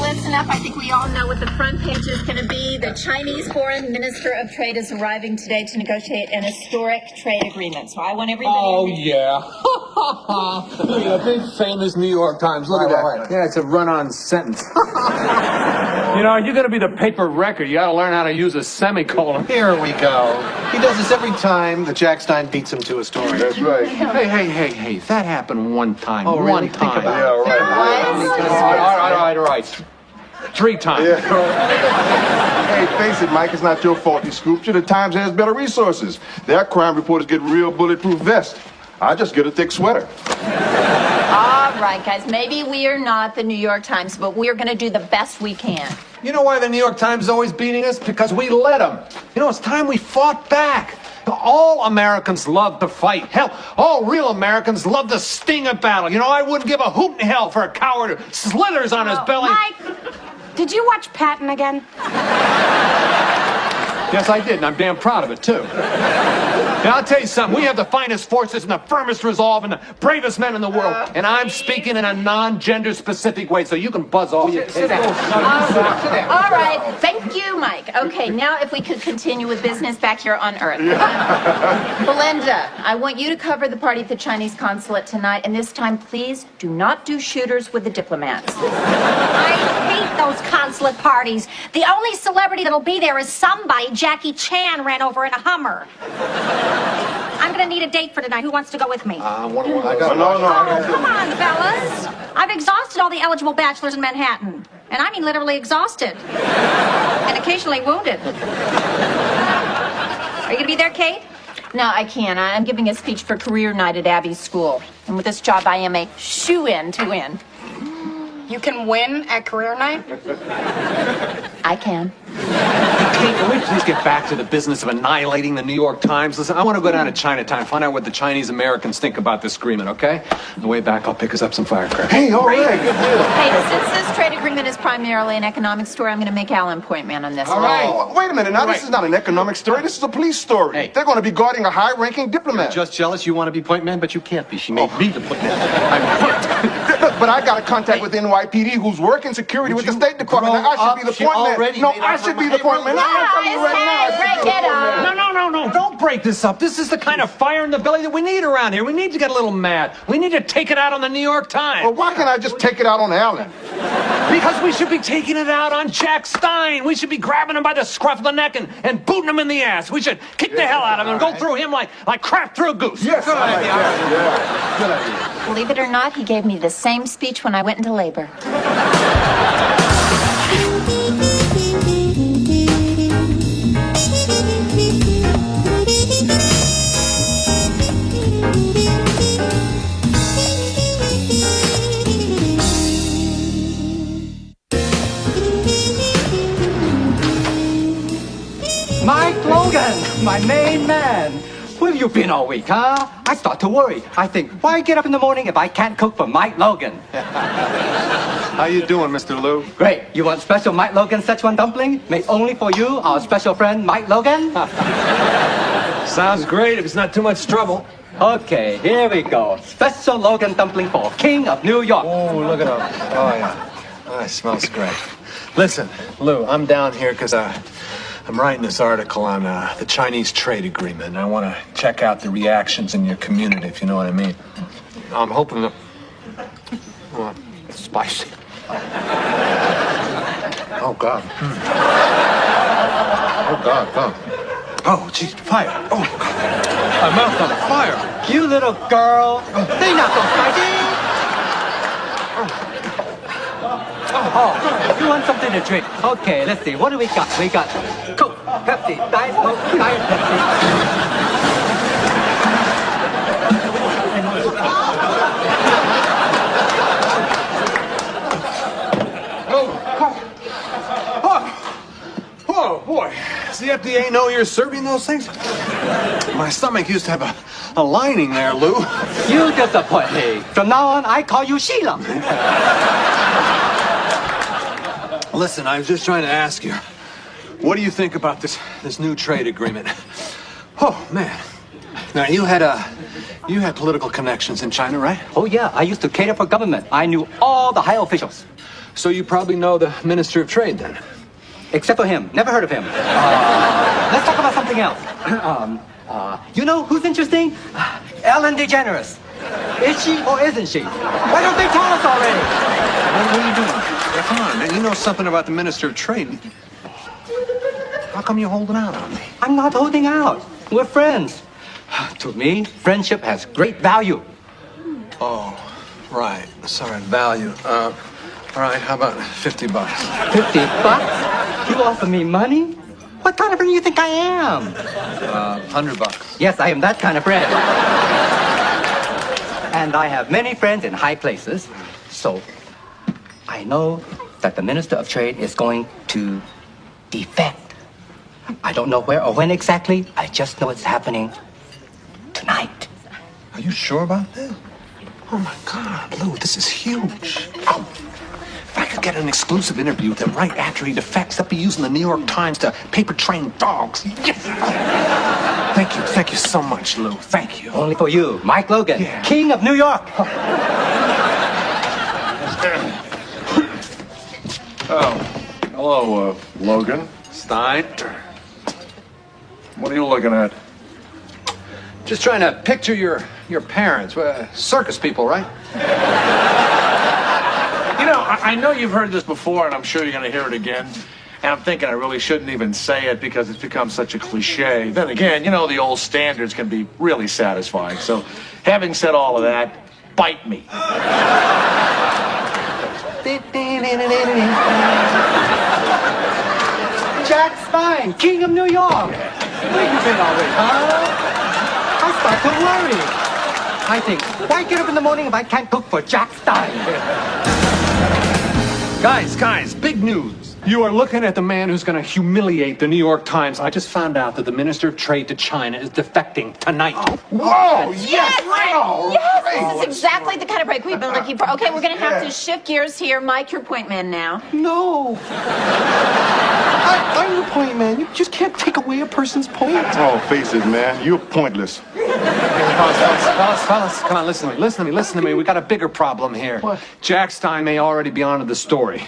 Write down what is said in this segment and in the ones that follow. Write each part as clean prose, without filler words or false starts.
listen up. I think we all know what the front page is going to be. The Chinese Foreign Minister of Trade is arriving today to negotiate an historic trade agreement. So I want everybody... Oh, yeah. Look at that big famous New York Times. Look at that. Right. Yeah, it's a run-on sentence. You know, you're going to be the paper record. You got to learn how to use a semicolon. Here we go. He does this every time that Jack Stein beats him to a story. That's right. Hey. That happened one time. Oh, really? One Think time. about it. Yeah, right. All right. 3 times. Yeah. Hey, face it, Mike, it's not your fault he scooped you. The Times has better resources. Their crime reporters get real bulletproof vests. I just get a thick sweater. All right, guys. Maybe we are not the New York Times, but we're going to do the best we can. You know why the New York Times is always beating us? Because we let them. You know, it's time we fought back. All Americans love to fight. Hell, all real Americans love the sting of battle. You know, I wouldn't give a hoot in hell for a coward who slithers on his belly. Mike, did you watch Patton again? Yes, I did, and I'm damn proud of it, too. Now, I'll tell you something. We have the finest forces and the firmest resolve and the bravest men in the world. And I'm speaking in a non-gender specific way, so you can buzz off. Sit down. All right. Thank you, Mike. Okay, now if we could continue with business back here on Earth. Belinda, I want you to cover the party at the Chinese consulate tonight, and this time, please do not do shooters with the diplomats. I hate those consulate parties. The only celebrity that'll be there is somebody Jackie Chan ran over in a Hummer. I'm gonna need a date for tonight. Who wants to go with me? No. Come on, fellas. I've exhausted all the eligible bachelors in Manhattan. And I mean literally exhausted. And occasionally wounded. Are you gonna be there, Kate? No, I can't. I'm giving a speech for career night at Abby's school. And with this job, I am a shoo-in to win. You can win at career night? I can. Kate, can we please get back to the business of annihilating the New York Times? Listen, I want to go down to Chinatown, find out what the Chinese Americans think about this agreement, okay? On the way back, I'll pick us up some firecrackers. Hey, all right, good deal. Hey, since this trade agreement is primarily an economic story, I'm going to make Alan point man on this. All right. Wait a minute. Now, this is not an economic story. This is a police story. Hey. They're going to be guarding a high-ranking diplomat. Just jealous you want to be point man, but you can't be. She made me the point man. I'm point. But I got a contact with NYPD who's working security with the State Department. Now, I should be the point man. No, I should be the point man. Break it up. No, don't break this up. This is the kind of fire in the belly that we need around here. We need to get a little mad. We need to take it out on the New York Times. Well, why can't I just take it out on Alan? Because we should be taking it out on Jack Stein. We should be grabbing him by the scruff of the neck and booting him in the ass. We should kick the hell out of him and go through him like crap through a goose. Yes, good idea. Yeah. Good idea. Believe it or not, he gave me the same speech when I went into labor. Mike Logan, my main man. Where have you been all week, huh? I start to worry. I think, why get up in the morning if I can't cook for Mike Logan? How you doing, Mr. Lou? Great. You want special Mike Logan Szechuan dumpling made only for you, our special friend Mike Logan? Sounds great if it's not too much trouble. Okay, here we go. Special Logan dumpling for King of New York. Oh, look at him. Oh, yeah. Oh, it smells great. Listen, Lou, I'm down here because I'm writing this article on the Chinese trade agreement, and I want to check out the reactions in your community, if you know what I mean. I'm hoping that... Well, it's spicy. Oh, God. Oh, God, God. Oh, geez, fire. Oh, my mouth's on fire. You little girl. They not so spicy. Oh, you want something to drink? Okay, let's see. What do we got? We got Coke, Pepsi, Diet Coke, Diet Pepsi. Oh, boy. Does the FDA know you're serving those things? My stomach used to have a lining there, Lou. You disappoint me. From now on, I call you Sheila. Listen, I was just trying to ask you, what do you think about this new trade agreement? Oh, man. Now, you had political connections in China, right? Oh, yeah. I used to cater for government. I knew all the high officials. So you probably know the Minister of Trade, then? Except for him. Never heard of him. Let's talk about something else. You know who's interesting? Ellen DeGeneres. Is she or isn't she? Why don't they tell us already? What are you doing? Yeah, come on, man. You know something about the Minister of Trade. How come you're holding out on me? I'm not holding out. We're friends. To me, friendship has great value. Oh, right. Sorry, value. All right, how about $50? $50? You offer me money? What kind of friend do you think I am? $100. Yes, I am that kind of friend. And I have many friends in high places. So, I know that the Minister of Trade is going to defect. I don't know where or when exactly. I just know it's happening tonight. Are you sure about that? Oh, my God, Lou, this is huge. Oh, if I could get an exclusive interview with him right after he defects, they'll be using the New York Times to paper train dogs. Yes! Thank you so much, Lou. Thank you. Only for you, Mike Logan, Yeah. King of New York. Oh, hello, Logan. Stein. What are you looking at? Just trying to picture your parents. Circus people, right? You know, I know you've heard this before, and I'm sure you're going to hear it again. And I'm thinking I really shouldn't even say it because it's become such a cliche. Then again, you know, the old standards can be really satisfying. So, having said all of that, bite me. Jack Stein, King of New York. Where you been already, huh? I start to worry. I think, why get up in the morning if I can't cook for Jack Stein? Guys, big news. You are looking at the man who's going to humiliate the New York Times. I just found out that the Minister of Trade to China is defecting tonight. Whoa, yes! Oh, Yes, great. this is exactly the kind of break we've been looking for. Okay, we're going to have to shift gears here. Mike, your point man now. No. I'm the point man. You just can't take away a person's point. Oh, face it, man. You're pointless. Fellas, come on, listen to me. We got a bigger problem here. What? Jack Stein may already be onto the story.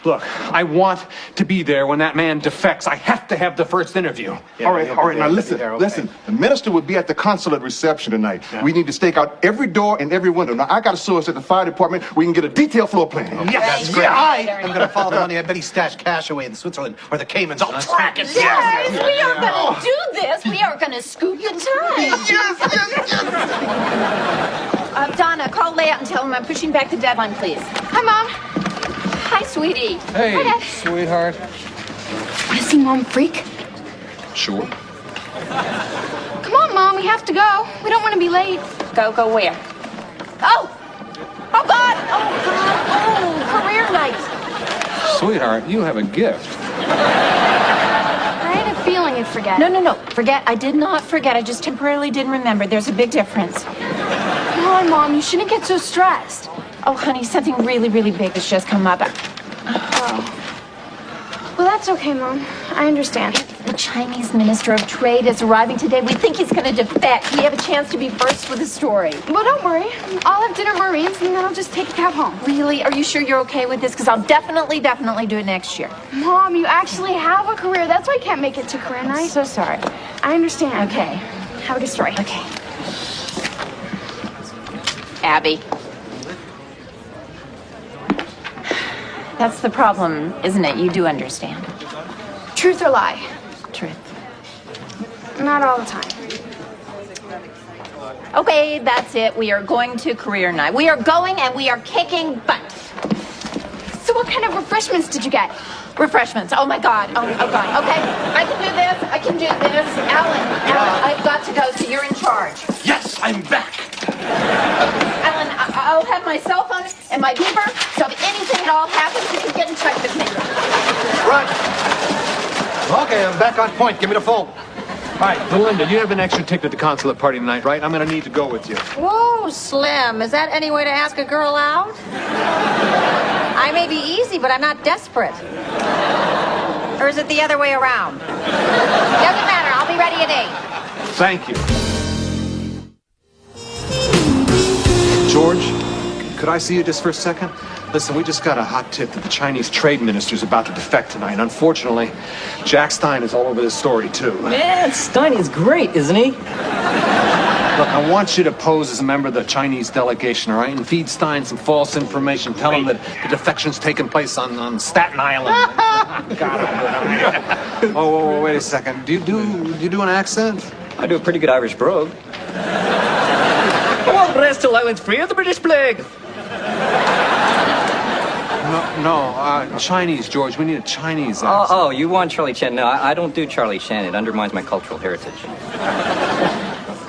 Look, I want to be there when that man defects. I have to have the first interview. All right. Now listen. The minister will be at the consulate reception tonight. We need to stake out every door and every window. Now, I got a source at the fire department. We can get a detailed floor plan. Yes, Yeah, I'm gonna follow the money. I bet he stashed cash away in Switzerland or the Caymans. I'll track it. Yes, we are going to do this. We are going to scoop the time. Donna, call Leia and tell him I'm pushing back the deadline, please. Hi, Mom. Hi, sweetie. Hey, Hi, Dad. sweetheart. Want to see Mom freak? Sure. Come on, Mom. We have to go. We don't want to be late. Go where? Oh! Oh, God! Oh, God! Oh, career night. Sweetheart, you have a gift. I had a feeling you'd forget. No. Forget. I did not forget. I just temporarily didn't remember. There's a big difference. Come on, Mom. You shouldn't get so stressed. Oh, honey, something really, really big has just come up. Well, that's okay, Mom. I understand. The Chinese Minister of Trade is arriving today. We think he's going to defect. We have a chance to be first with the story. Well, don't worry. I'll have dinner at Marine's, and then I'll just take a cab home. Really? Are you sure you're okay with this? Because I'll definitely do it next year. Mom, you actually have a career. That's why I can't make it to career I'm night. so sorry. I understand. Okay. Have a good story. Okay. Abby. That's the problem, isn't it? You do understand. Truth or lie? Truth. Not all the time. Okay, that's it. We are going to career night. We are going and we are kicking butt. So what kind of refreshments did you get? Refreshments. Oh my God. Oh God. Okay, I can do this. Alan, I've got to go, so you're in charge. Yes, I'm back. Alan, I'll have my cell phone and my beeper, so if anything at all happens, you can get in touch with me. Right. Okay, I'm back on point. Give me the phone. All right, Belinda, you have an extra ticket at the consulate party tonight, right? I'm going to need to go with you. Whoa, Slim. Is that any way to ask a girl out? I may be easy, but I'm not desperate. Or is it the other way around? Doesn't matter. I'll be ready at 8. Thank you. George, could I see you just for a second? Listen, we just got a hot tip that the Chinese trade minister's about to defect tonight. Unfortunately, Jack Stein is all over this story, too. Man, Stein is great, isn't he? Look, I want you to pose as a member of the Chinese delegation, all right? And feed Stein some false information. Tell him that the defection's taking place on Staten Island. God, I'm good. Oh, wait a second. Do you do an accent? I do a pretty good Irish brogue. All the rest till island's free of the British plague. No, Chinese, George. We need a Chinese accent. Oh, you want Charlie Chan? No, I don't do Charlie Chan. It undermines my cultural heritage.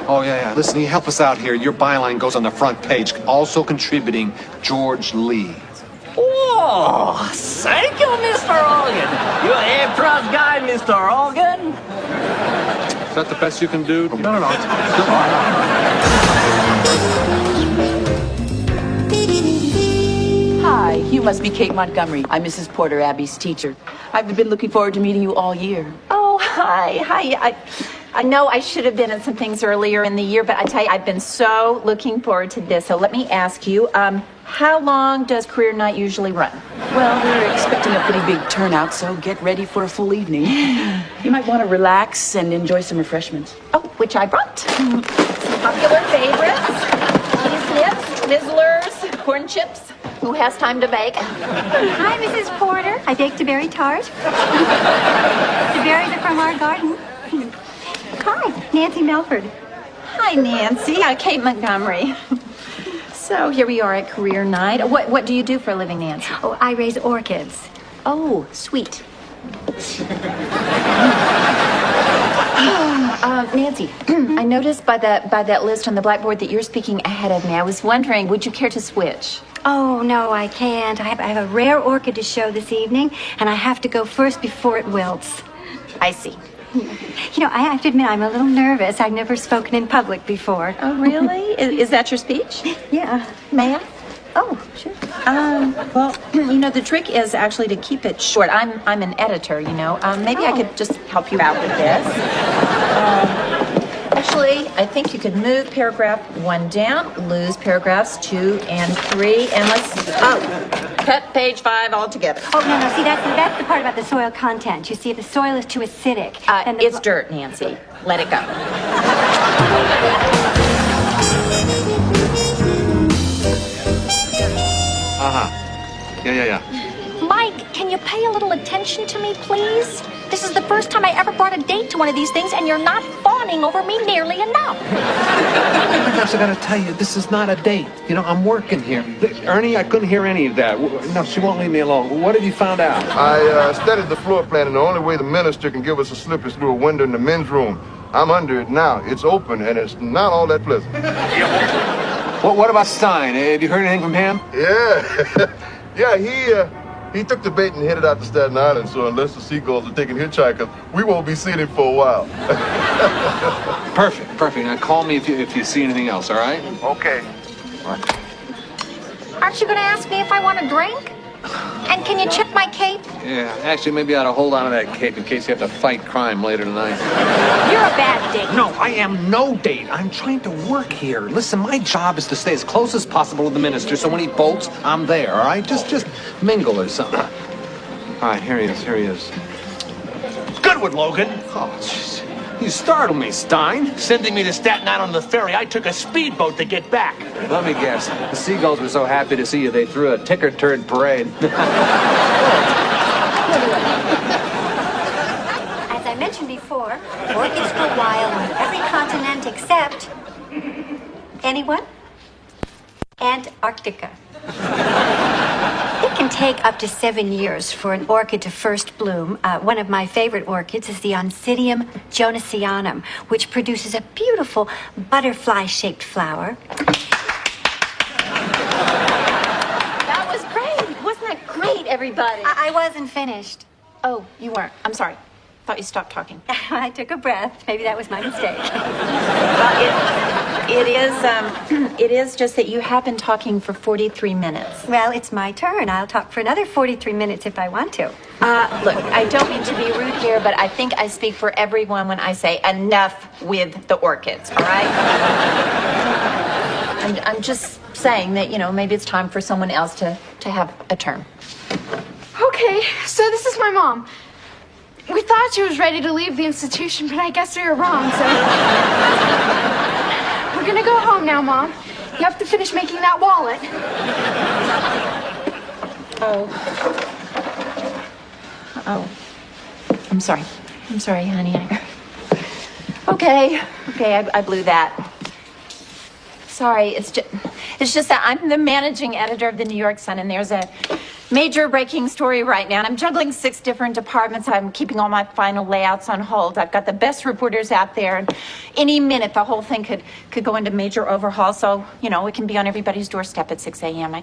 Oh, yeah. Listen, you help us out here. Your byline goes on the front page. Also contributing, George Lee. Oh, thank you, Mr. Logan. You're an A-plus guy, Mr. Logan. Is that the best you can do? No. Hi, you must be Kate Montgomery. I'm Mrs. Porter, Abby's teacher. I've been looking forward to meeting you all year. Oh, hi. I know I should have been at some things earlier in the year, but I tell you, I've been so looking forward to this. So let me ask you, how long does career night usually run? Well, we're expecting a pretty big turnout, so get ready for a full evening. You might want to relax and enjoy some refreshments. Oh, which I brought. Some popular favorites. Cheese nips, Twizzlers, corn chips. Who has time to bake? Hi, Mrs. Porter. I baked a berry tart. The berries are from our garden. Hi, Nancy Melford. Hi, Nancy. Kate Montgomery. So here we are at career night. What do you do for a living, Nancy? Oh, I raise orchids. Oh, sweet. Nancy, I noticed by that list on the blackboard that you're speaking ahead of me. I was wondering, would you care to switch? Oh, no, I can't. I have a rare orchid to show this evening, and I have to go first before it wilts. I see. You know, I have to admit, I'm a little nervous. I've never spoken in public before. Oh, really? Is that your speech? Yeah. May I? Oh, sure. Well, the trick is actually to keep it short. I'm an editor, Maybe I could just help you out with this. Actually, I think you could move paragraph 1 down, lose paragraphs 2 and 3, and cut page 5 altogether. Oh, no, see, that's the part about the soil content. You see, if the soil is too acidic... It's dirt, Nancy. Let it go. Yeah. Mike, can you pay a little attention to me, please? This is the first time I ever brought a date to one of these things, and you're not fawning over me nearly enough. I guess I gotta tell you, this is not a date. I'm working here. Ernie, I couldn't hear any of that. No, she won't leave me alone. What have you found out? I studied the floor plan, and the only way the minister can give us a slip is through a window in the men's room. I'm under it now. It's open, and it's not all that pleasant. What about Stein? Have you heard anything from him? Yeah. Yeah, he took the bait and headed out to Staten Island, so unless the seagulls are taking hitchhikers, we won't be seeing him for a while. Perfect. Now call me if you see anything else, all right? Okay. Aren't you going to ask me if I want a drink? And can you check my cape? Yeah, actually, maybe I ought to hold on to that cape in case you have to fight crime later tonight. You're a bad date. No, I am no date. I'm trying to work here. Listen, my job is to stay as close as possible to the minister, so when he bolts, I'm there, all right? Just mingle or something. All right, here he is. Good one, Logan. Oh, jeez. You startled me, Stein. Sending me to Staten Island on the ferry, I took a speedboat to get back. Let me guess. The seagulls were so happy to see you, they threw a ticker-turd parade. As I mentioned before, orchids grow wild on every continent except... anyone? Antarctica. It can take up to 7 years for an orchid to first bloom. One of my favorite orchids is the Oncidium jonasianum, which produces a beautiful butterfly-shaped flower. That was great. Wasn't that great, everybody? I wasn't finished. Oh, you weren't. I'm sorry. Thought you stopped talking. I took a breath. Maybe that was my mistake. It is just that you have been talking for 43 minutes. Well, it's my turn. I'll talk for another 43 minutes if I want to. Look, I don't mean to be rude here, but I think I speak for everyone when I say enough with the orchids, all right? I'm just saying that, maybe it's time for someone else to have a turn. Okay, so this is my mom. We thought she was ready to leave the institution, but I guess we were wrong, so... We're gonna go home now, Mom. You have to finish making that wallet. Oh, I'm sorry. I'm sorry, honey. Okay, I blew that. Sorry, it's just that I'm the managing editor of the New York Sun, and there's a major breaking story right now, and I'm juggling 6 different departments. I'm keeping all my final layouts on hold. I've got the best reporters out there, and any minute the whole thing could go into major overhaul, so, it can be on everybody's doorstep at 6 a.m.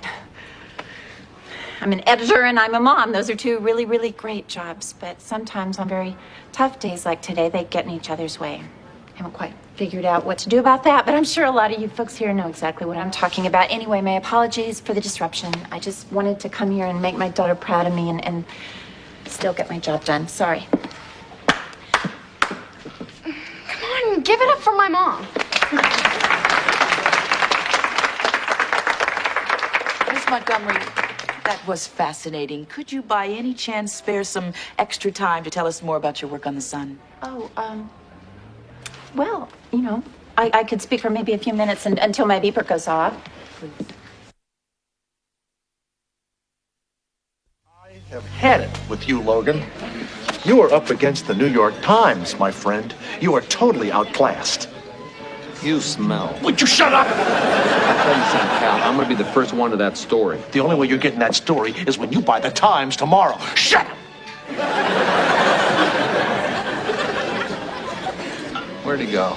I'm an editor and I'm a mom. Those are 2 really, really great jobs, but sometimes on very tough days like today, they get in each other's way. I haven't quite figured out what to do about that, but I'm sure a lot of you folks here know exactly what I'm talking about. Anyway, my apologies for the disruption. I just wanted to come here and make my daughter proud of me and still get my job done. Sorry. Come on, give it up for my mom. Miss Montgomery, that was fascinating. Could you by any chance spare some extra time to tell us more about your work on the Sun? Oh, well, I could speak for maybe a few minutes until my beeper goes off. Please. I have had it with you, Logan. You are up against the New York Times, my friend. You are totally outclassed. You smell. Would you shut up? I'll tell you something, pal. I'm going to be the first one to that story. The only way you're getting that story is when you buy the Times tomorrow. Shut up! Where'd he go?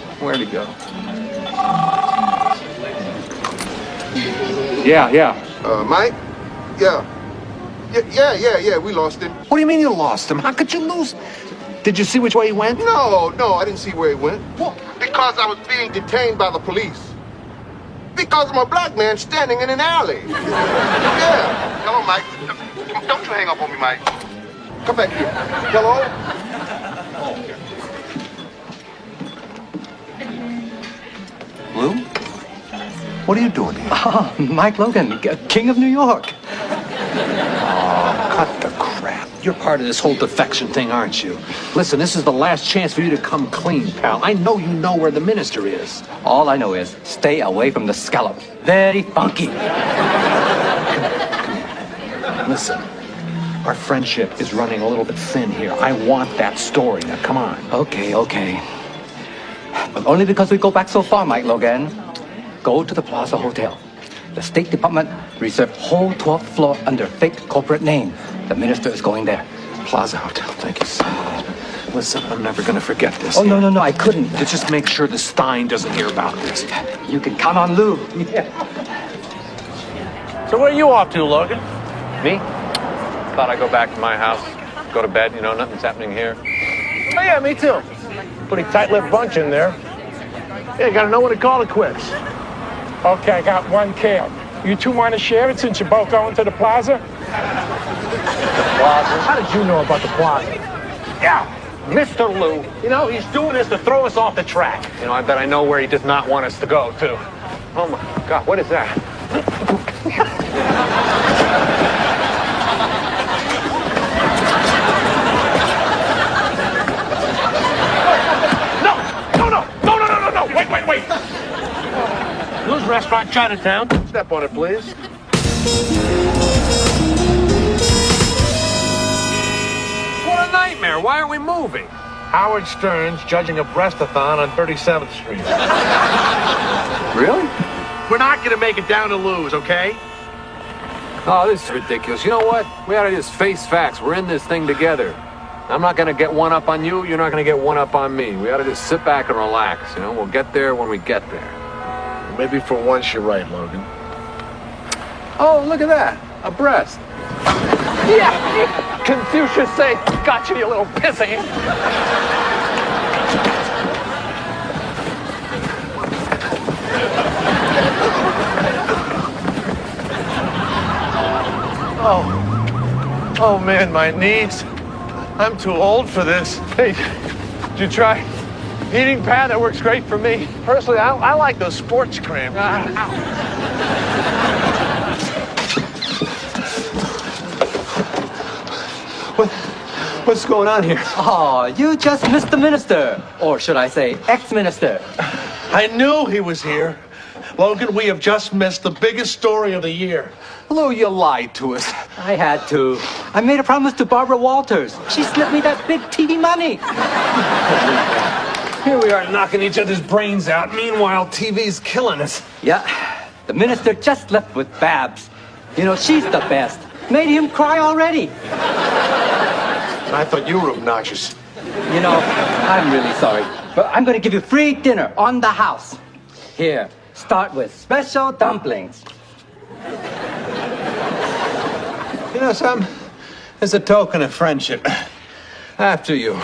Yeah. Mike? Yeah, we lost him. What do you mean you lost him? How could you lose? Did you see which way he went? No, I didn't see where he went. Well, because I was being detained by the police. Because I'm a black man standing in an alley. Yeah. Hello, Mike. Don't you hang up on me, Mike. Come back here. Hello? Lou? What are you doing here? Oh, Mike Logan, King of New York. Oh, cut the crap. You're part of this whole defection thing, aren't you? Listen, this is the last chance for you to come clean, pal. I know you know where the minister is. All I know is stay away from the scallop. Very funky. Listen, our friendship is running a little bit thin here. I want that story. Now, come on. Okay. But only because we go back so far, Mike Logan. Go to the Plaza Hotel. The State Department reserved whole 12th floor under fake corporate name. The minister is going there. Plaza Hotel, thank you so much. Listen, I'm never going to forget this. Oh, no, I couldn't. Just make sure the Stein doesn't hear about this. You can count on Lou. Yeah. So where are you off to, Logan? Me? Thought I'd go back to my house, go to bed, nothing's happening here. Oh, yeah, me too. Pretty tight-lipped bunch in there. Yeah, you gotta know when to call it quits. Okay, I got 1 cab. You 2 want to share it since you're both going to the plaza? The plaza? How did you know about the plaza? Yeah, Mr. Lou. He's doing this to throw us off the track. I bet I know where he does not want us to go, too. Oh, my God, what is that? No, wait. Lou's Restaurant, Chinatown. Step on it, please. What a nightmare. Why aren't we moving? Howard Stern's judging a breastathon on 37th Street. Really? We're not going to make it down to Lou's, okay? Oh, this is ridiculous. You know what? We ought to just face facts. We're in this thing together. I'm not going to get one up on you. You're not going to get one up on me. We ought to just sit back and relax. We'll get there when we get there. Maybe for once you're right, Logan. Oh, look at that. A breast. Yeah, Confucius say, gotcha, you little pissy. Oh, man, my knees. I'm too old for this. Hey, did you try heating pad? That works great for me. Personally, I like those sports cramps. What's going on here? Oh, you just missed the minister. Or should I say, ex-minister. I knew he was here. Logan, we have just missed the biggest story of the year. Lou, you lied to us. I had to. I made a promise to Barbara Walters. She slipped me that big TV money. Here we are knocking each other's brains out. Meanwhile, TV's killing us. Yeah, the minister just left with Babs. You know, she's the best. Made him cry already. I thought you were obnoxious. You know, I'm really sorry, but I'm going to give you free dinner on the house. Here, start with special dumplings. You know something? As a token of friendship, after you.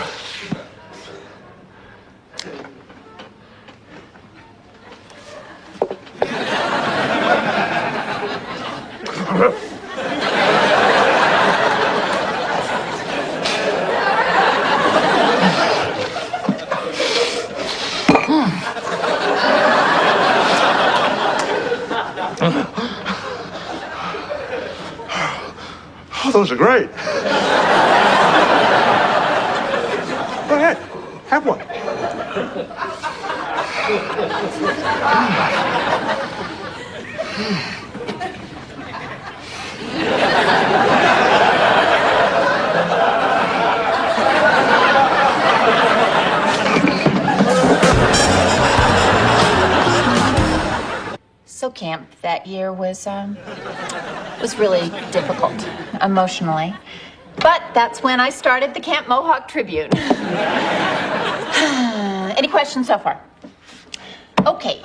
Oh, those are great. Go ahead, have one. So camp that year was really difficult emotionally. But that's when I started the Camp Mohawk Tribune. Any questions so far? Okay.